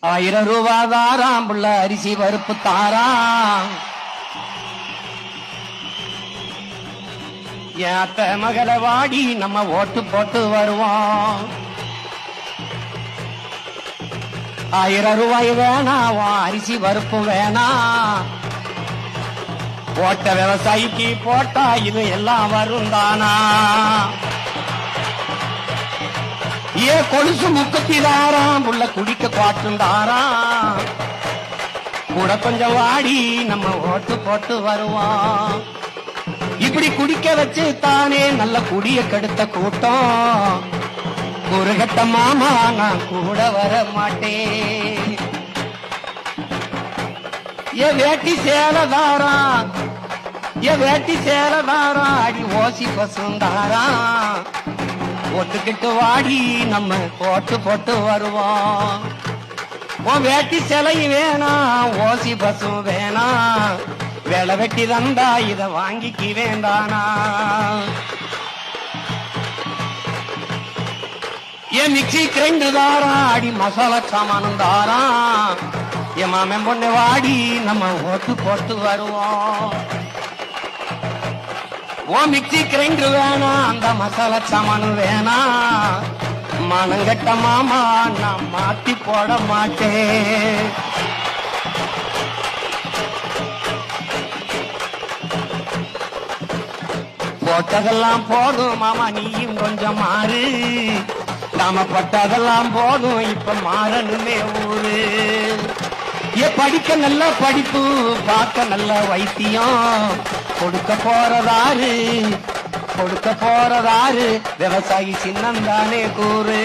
1000 ரூபாய் தாராம் புள்ள அரிசி பருப்பு தாராம். ஏத்த மகளை வாடி நம்ம ஓட்டு போட்டு வருவோம். 1000 ரூபாய் வேணாம், அரிசி பருப்பு வேணாம். ஓட்ட விவசாயிக்கு போட்டா இது எல்லாம் வரும் தானா? ஏ கொலுசு 30 தாராம் புள்ள குடிக்க காட்டும் தாராம். கூட கொஞ்சம் வாடி நம்ம ஓட்டு போட்டு வருவோம். இப்படி குடிக்க வச்சு தானே நல்ல குடிய கெடுத்த கூட்டம். குறுகட்ட மாமா நான் கூட வர மாட்டேன். ஏ வேட்டி சேலதாராம், ஏ வேட்டி சேலதாராம், அடி ஓசி பசுந்தாராம். ஒட்டுக்கிட்டு வாடி நம்ம போட்டு போட்டு வருவோம். உன் வேட்டி சிலை வேணாம், ஓசி பசும் வேணாம். வேலை வெட்டி தந்தா இத வாங்கிக்கு வேண்டானா? என் மிக்சி கிரைண்டு தாராம், அடி மசாலா சாமானும் தாராம். என் மாமன் பொண்ணு வாடி நம்ம ஓட்டு போட்டு வருவோம். ஓ மிக்சி கிரைண்டு வேணாம், அந்த மசாலா சாமானும் வேணாம். மனங்கட்ட மாமா நான் மாத்தி போட மாட்டேன். போட்டதெல்லாம் போதும் மாமா, நீயும் கொஞ்சம் மாறு. நாம பட்டதெல்லாம் போதும், இப்ப மாறணுமே ஊரு. ஏ படிக்க நல்ல படிப்பு, பார்க்க நல்ல வைத்தியம். கொடுக்க போறதாரு, கொடுக்க போறதாரு, விவசாயி சின்னந்தானே கூறு.